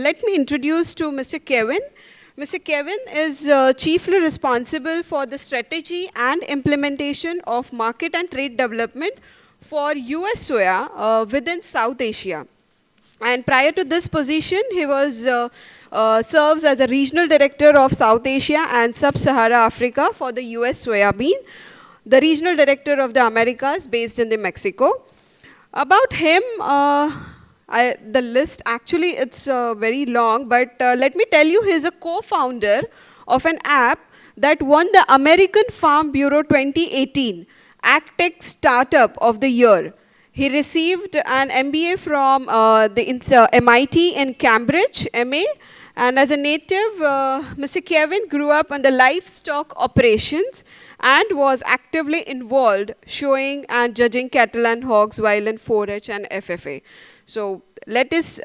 let me introduce to Mr. Kevin. Mr. Kevin is chiefly responsible for the strategy and implementation of market and trade development for US soya within South Asia. And prior to this position, he was serves as a regional director of South Asia and Sub-Sahara Africa for the US soybean, the regional director of the Americas based in the Mexico. About him, the list actually it's very long, but let me tell you, he's a co-founder of an app that won the American Farm Bureau 2018 AgTech Startup of the Year. He received an MBA from MIT in Cambridge, MA, and as a native, Mr. Kevin grew up on the livestock operations and was actively involved showing and judging cattle and hogs while in 4-H and FFA. So let us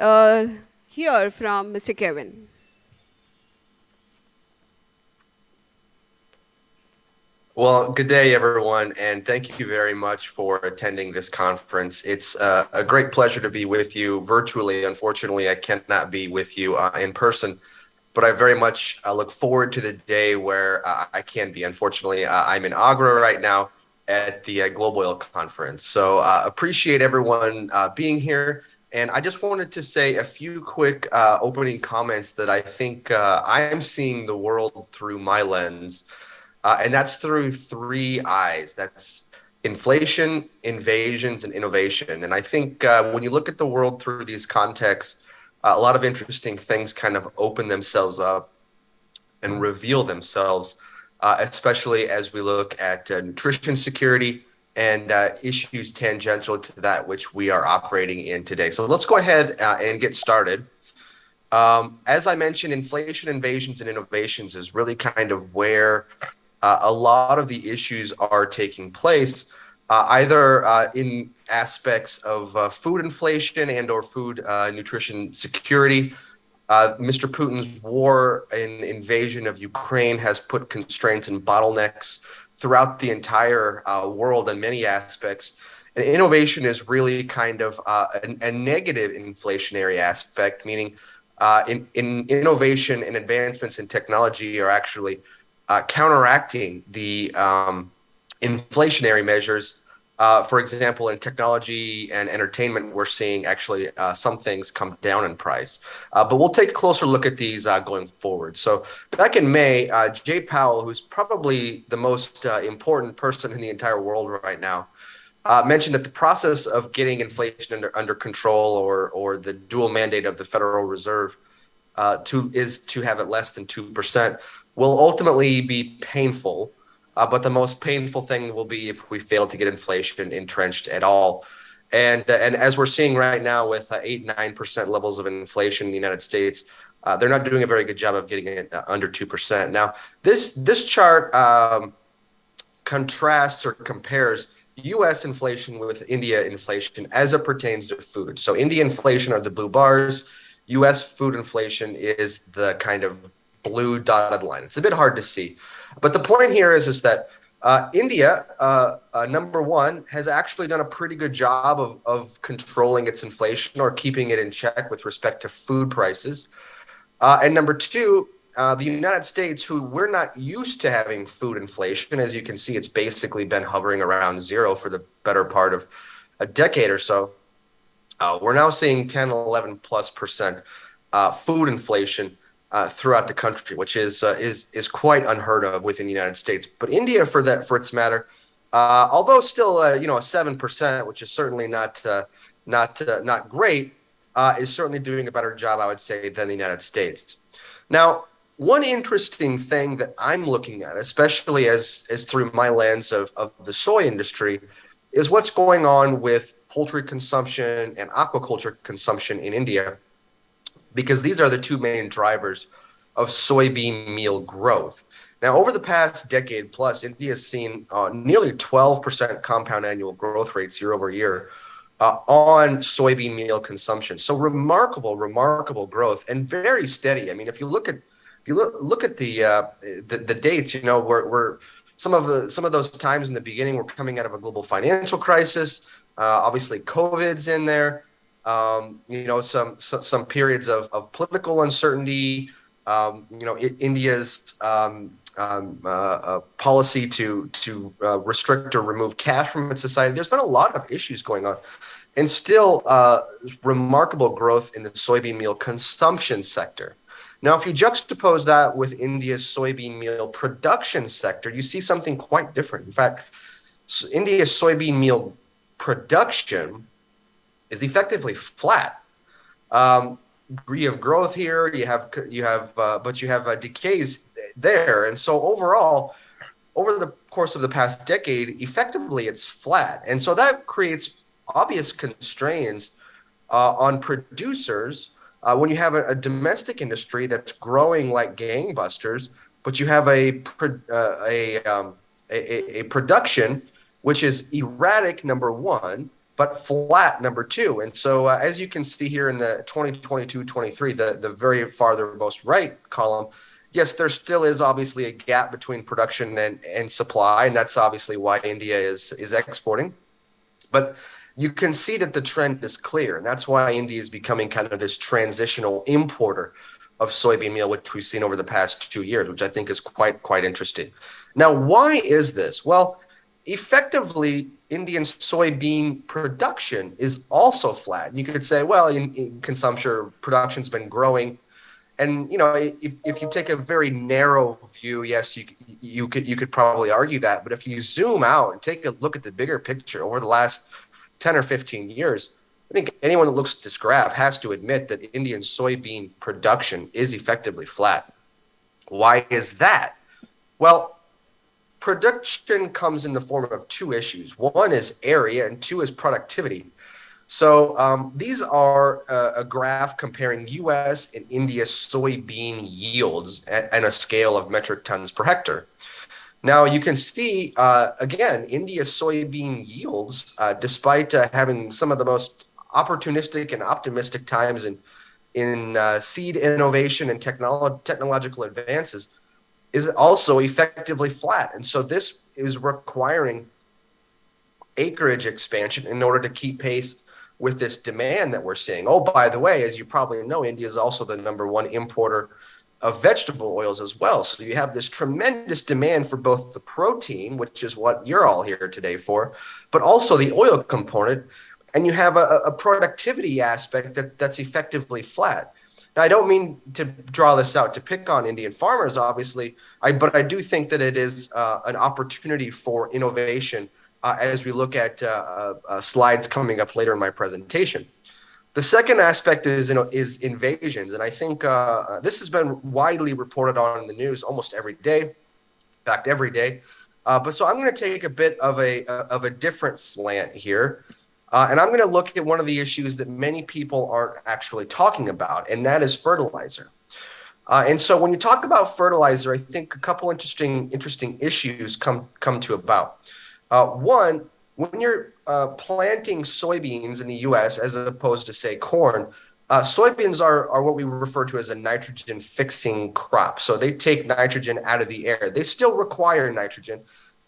hear from Mr. Kevin. Well, good day, everyone, and thank you very much for attending this conference. It's a great pleasure to be with you virtually. Unfortunately, I cannot be with you in person, but I very much look forward to the day where I can be. Unfortunately, I'm in Agra right now at the Global Oil Conference. So appreciate everyone being here. And I just wanted to say a few quick opening comments that I think I'm seeing the world through my lens. And that's through 3 eyes. That's inflation, invasions, and innovation. And I think when you look at the world through these contexts, a lot of interesting things kind of open themselves up and reveal themselves, especially as we look at nutrition security and issues tangential to that which we are operating in today. So let's go ahead and get started. As I mentioned, inflation, invasions, and innovations is really kind of where a lot of the issues are taking place, either in aspects of food inflation and or food nutrition security. Mr. Putin's war and invasion of Ukraine has put constraints and bottlenecks throughout the entire world in many aspects. And innovation is really kind of a negative inflationary aspect, meaning in innovation and advancements in technology are actually counteracting the inflationary measures. For example, in technology and entertainment, we're seeing actually some things come down in price. But we'll take a closer look at these going forward. So back in May, Jay Powell, who's probably the most important person in the entire world right now, mentioned that the process of getting inflation under control or the dual mandate of the Federal Reserve is to have it less than 2%. Will ultimately be painful, but the most painful thing will be if we fail to get inflation entrenched at all. And as we're seeing right now with 8-9% levels of inflation in the United States, they're not doing a very good job of getting it under 2%. Now, this chart contrasts or compares U.S. inflation with India inflation as it pertains to food. So India inflation are the blue bars. U.S. food inflation is the kind of blue dotted line. It's a bit hard to see. But the point here is that India, number one, has actually done a pretty good job of controlling its inflation or keeping it in check with respect to food prices. And number two, the United States, who we're not used to having food inflation. As you can see, it's basically been hovering around zero for the better part of a decade or so. We're now seeing 10, 11+% food inflation throughout the country, which is quite unheard of within the United States. But India, for its matter, although still a 7%, which is certainly not great, is certainly doing a better job, I would say, than the United States. Now, one interesting thing that I'm looking at, especially as through my lens of the soy industry, is what's going on with poultry consumption and aquaculture consumption in India, because these are the two main drivers of soybean meal growth. Now, over the past decade plus, India has seen nearly 12% compound annual growth rates year over year on soybean meal consumption. So remarkable growth and very steady. I mean, if you look at the dates, we're some of those times in the beginning, we're coming out of a global financial crisis. Obviously, COVID's in there. some periods of political uncertainty, India's policy to restrict or remove cash from its society. There's been a lot of issues going on, and still remarkable growth in the soybean meal consumption sector. Now, if you juxtapose that with India's soybean meal production sector, you see something quite different. In fact, India's soybean meal production is effectively flat. You have growth here, but you have decays there, and so overall, over the course of the past decade, effectively it's flat, and so that creates obvious constraints on producers when you have a domestic industry that's growing like gangbusters, but you have a production which is erratic, number one, but flat, number two. And so as you can see here in the 2022-23, the very farthermost right column, yes, there still is obviously a gap between production and supply, and that's obviously why India is exporting. But you can see that the trend is clear, and that's why India is becoming kind of this transitional importer of soybean meal, which we've seen over the past 2 years, which I think is quite interesting. Now, why is this? Well, effectively, Indian soybean production is also flat. You could say, well, in consumption, production's been growing. And if you take a very narrow view, yes, you could probably argue that. But if you zoom out and take a look at the bigger picture over the last 10 or 15 years, I think anyone that looks at this graph has to admit that Indian soybean production is effectively flat. Why is that? Well, production comes in the form of two issues. One is area, and two is productivity. So these are a graph comparing U.S. and India soybean yields and a scale of metric tons per hectare. Now you can see, again, India's soybean yields, despite having some of the most opportunistic and optimistic times in seed innovation and technological advances, is also effectively flat. And so this is requiring acreage expansion in order to keep pace with this demand that we're seeing. Oh, by the way, as you probably know, India is also the #1 importer of vegetable oils as well. So you have this tremendous demand for both the protein, which is what you're all here today for, but also the oil component. And you have a productivity aspect that's effectively flat. Now, I don't mean to draw this out to pick on Indian farmers, obviously, but I do think that it is an opportunity for innovation as we look at slides coming up later in my presentation. The second aspect is invasions, and I think this has been widely reported on in the news almost every day, in fact, every day. But so I'm going to take a bit of a different slant here. And I'm going to look at one of the issues that many people aren't actually talking about, and that is fertilizer. And so when you talk about fertilizer, I think a couple interesting issues come to about. One, when you're planting soybeans in the U.S. as opposed to, say, corn, soybeans are what we refer to as a nitrogen fixing crop. So they take nitrogen out of the air. They still require nitrogen,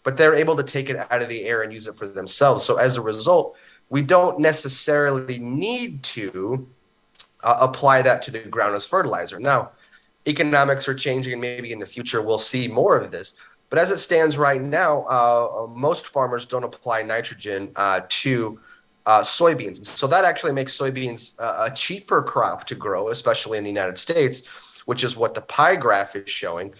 but they're able to take it out of the air and use it for themselves. So as a result, we don't necessarily need to apply that to the ground as fertilizer. Now, economics are changing, and maybe in the future we'll see more of this. But as it stands right now, most farmers don't apply nitrogen to soybeans. So that actually makes soybeans a cheaper crop to grow, especially in the United States, which is what the pie graph is showing.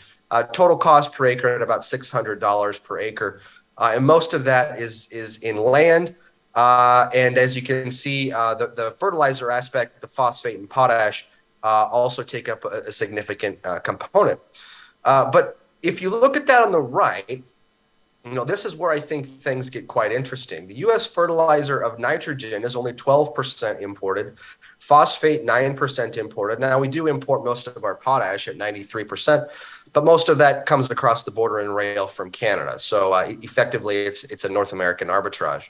Total cost per acre at about $600 per acre. And most of that is in land. And as you can see, the fertilizer aspect, the phosphate and potash, also take up a significant component. But if you look at that on the right, this is where I think things get quite interesting. The U.S. fertilizer of nitrogen is only 12% imported, phosphate 9% imported. Now, we do import most of our potash at 93%, but most of that comes across the border in rail from Canada. So effectively, it's a North American arbitrage.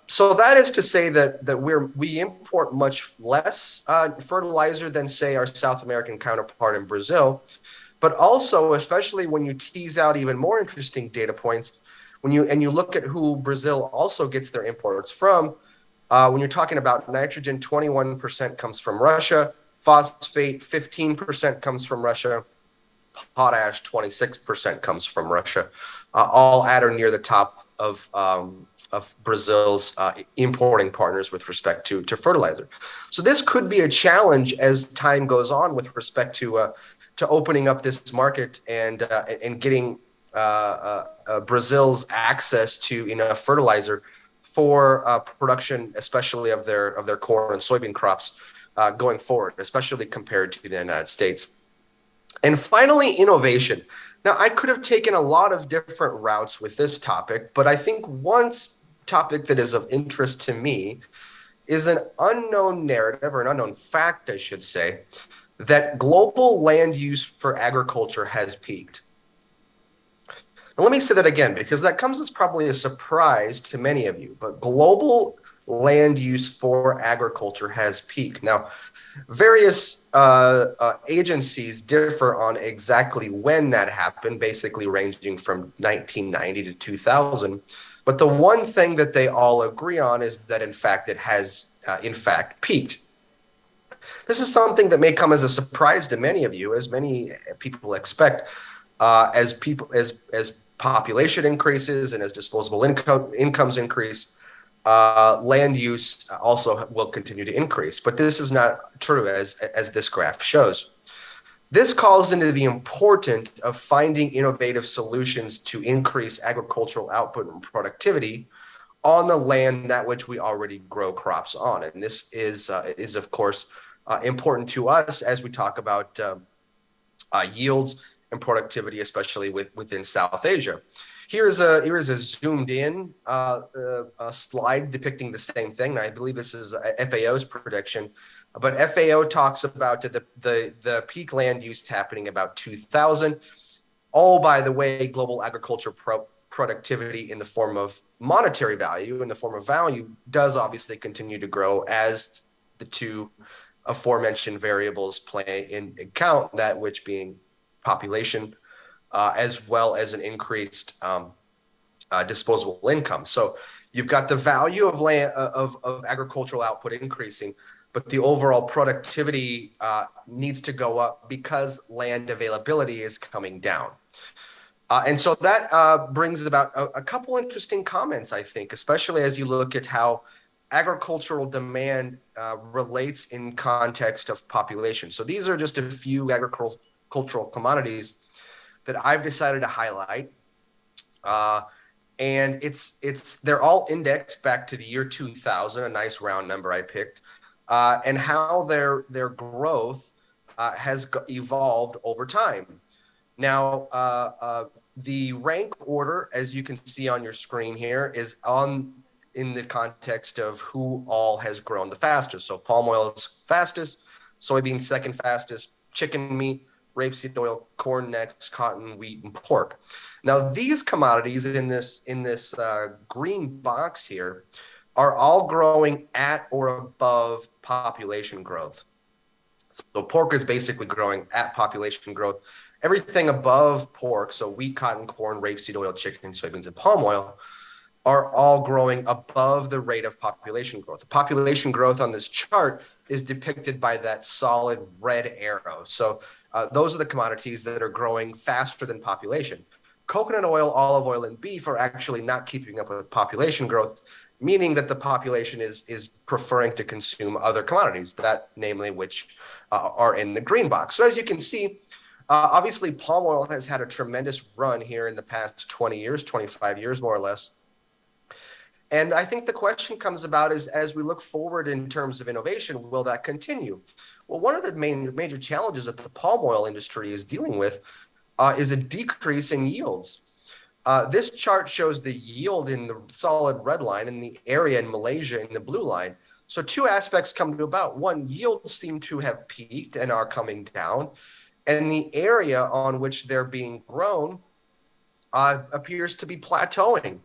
So that is to say that we import much less fertilizer than, say, our South American counterpart in Brazil. But also, especially when you tease out even more interesting data points, when you look at who Brazil also gets their imports from, When you're talking about nitrogen, 21% comes from Russia. Phosphate, 15% comes from Russia. Potash, 26% comes from Russia. All at or near the top of Brazil's importing partners with respect to fertilizer. So this could be a challenge as time goes on with respect to opening up this market and getting Brazil's access to enough fertilizer for production, especially of their corn and soybean crops going forward, especially compared to the United States. And finally, innovation. Now, I could have taken a lot of different routes with this topic, but I think one topic that is of interest to me is an unknown narrative, or an unknown fact, I should say, that global land use for agriculture has peaked. And let me say that again, because that comes as probably a surprise to many of you, but global land use for agriculture has peaked. Now, various agencies differ on exactly when that happened, basically ranging from 1990 to 2000. But the one thing that they all agree on is that, in fact, it has, in fact, peaked. This is something that may come as a surprise to many of you, as many people expect, as population increases and as disposable incomes increase. Land use also will continue to increase, but this is not true as this graph shows. This calls into the importance of finding innovative solutions to increase agricultural output and productivity on the land that which we already grow crops on. And this is of course, important to us as we talk about yields and productivity, especially within South Asia. Here is a zoomed in slide depicting the same thing. I believe this is FAO's prediction, but FAO talks about the peak land use happening about 2000. Oh, by the way, global agriculture productivity in the form of monetary value, in the form of value, does obviously continue to grow as the two aforementioned variables play in account, that which being population, as well as an increased disposable income. So you've got the value of land of agricultural output increasing, but the overall productivity needs to go up because land availability is coming down. And so that brings about a couple interesting comments, I think, especially as you look at how agricultural demand relates in context of population. So these are just a few agricultural commodities that I've decided to highlight. And they're all indexed back to the year 2000, a nice round number I picked, and how their growth has evolved over time. Now, the rank order, as you can see on your screen here, is in the context of who all has grown the fastest. So palm oil is fastest, soybean second fastest, chicken meat, rapeseed oil, corn next, cotton, wheat, and pork. Now, these commodities in this green box here are all growing at or above population growth. So pork is basically growing at population growth. Everything above pork, so wheat, cotton, corn, rapeseed oil, chicken, soybeans, and palm oil, are all growing above the rate of population growth. The population growth on this chart is depicted by that solid red arrow. So those are the commodities that are growing faster than population. Coconut oil, olive oil, and beef are actually not keeping up with population growth, meaning that the population is preferring to consume other commodities, that namely which are in the green box. So as you can see, obviously palm oil has had a tremendous run here in the past 20 years, 25 years more or less. And I think the question comes about is, as we look forward in terms of innovation, will that continue? Well, one of the major challenges that the palm oil industry is dealing with is a decrease in yields. This chart shows the yield in the solid red line and the area in Malaysia in the blue line. So two aspects come to about. One, yields seem to have peaked and are coming down, and the area on which they're being grown appears to be plateauing.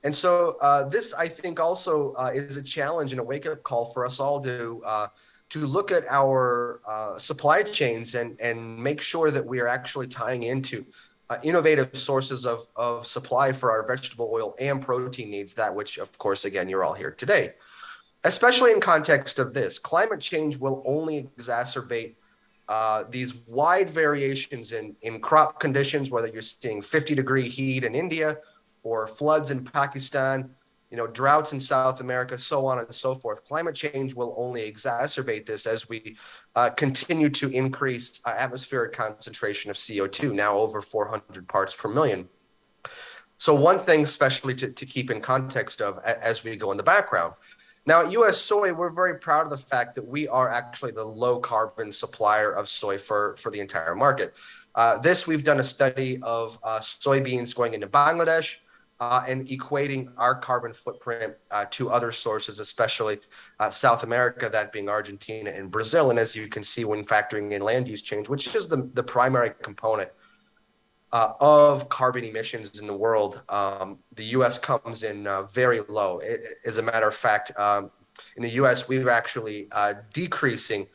And so this, I think, also is a challenge and a wake-up call for us all to look at our supply chains and make sure that we are actually tying into innovative sources of supply for our vegetable oil and protein needs, that which, of course, again, you're all here today. especially in context of this. Climate change will only exacerbate these wide variations in crop conditions, whether you're seeing 50-degree heat in India or floods in Pakistan, droughts in South America, so on and so forth. Climate change will only exacerbate this as we continue to increase atmospheric concentration of CO2, now over 400 parts per million. So one thing, especially to keep in context of as we go in the background. Now, at US Soy, we're very proud of the fact that we are actually the low carbon supplier of soy for the entire market. We've done a study of soybeans going into Bangladesh and equating our carbon footprint to other sources, especially South America, that being Argentina and Brazil. And as you can see, when factoring in land use change, which is the primary component of carbon emissions in the world, the U.S. comes in very low. As a matter of fact, in the U.S., we're actually decreasing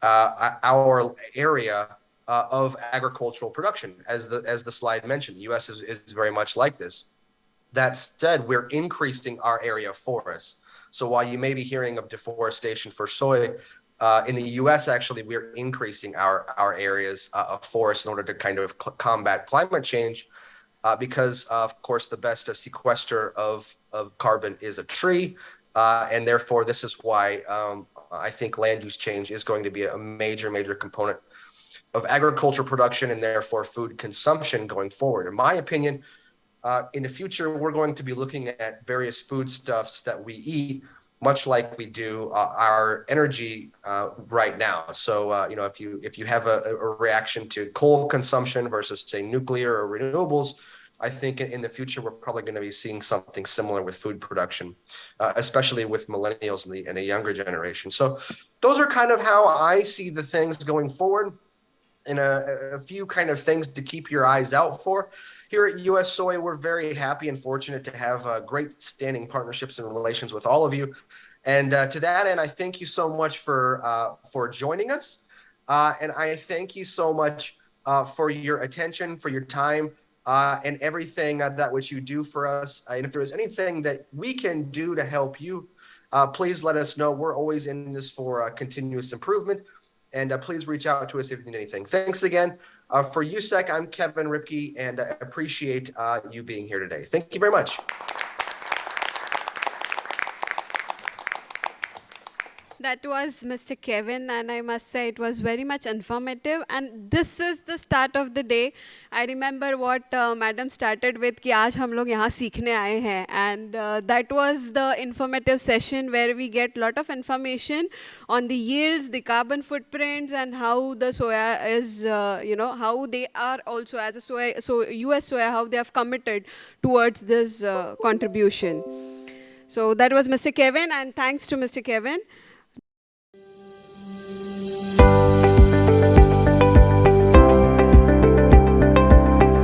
our area of agricultural production. As the slide mentioned, the U.S. is very much like this. That said, we're increasing our area of forests. So while you may be hearing of deforestation for soy, in the U.S., actually, we're increasing our areas of forest in order to kind of combat climate change, because, of course, the best sequester of carbon is a tree. And therefore, this is why I think land use change is going to be a major, major component of agriculture production and therefore food consumption going forward. In my opinion, in the future, we're going to be looking at various foodstuffs that we eat, much like we do our energy right now. So, if you have a reaction to coal consumption versus, say, nuclear or renewables, I think in the future we're probably going to be seeing something similar with food production, especially with millennials and the younger generation. So, those are kind of how I see the things going forward, and a few kind of things to keep your eyes out for. Here at US Soy, we're very happy and fortunate to have great standing partnerships and relations with all of you. And to that end, I thank you so much for joining us. And I thank you so much for your attention, for your time, and everything that which you do for us. And if there is anything that we can do to help you, please let us know. We're always in this for continuous improvement. And please reach out to us if you need anything. Thanks again. For USSEC, I'm Kevin Roepke, and I appreciate you being here today. Thank you very much. That was Mr. Kevin, and I must say it was very much informative. And this is the start of the day. I remember what Madam started with, कि आज हम लोग यहाँ सीखने आए हैं, and that was the informative session where we get a lot of information on the yields, the carbon footprints, and how the soya is, how they are also as a soya, so US soya, how they have committed towards this contribution. So that was Mr. Kevin, and thanks to Mr. Kevin.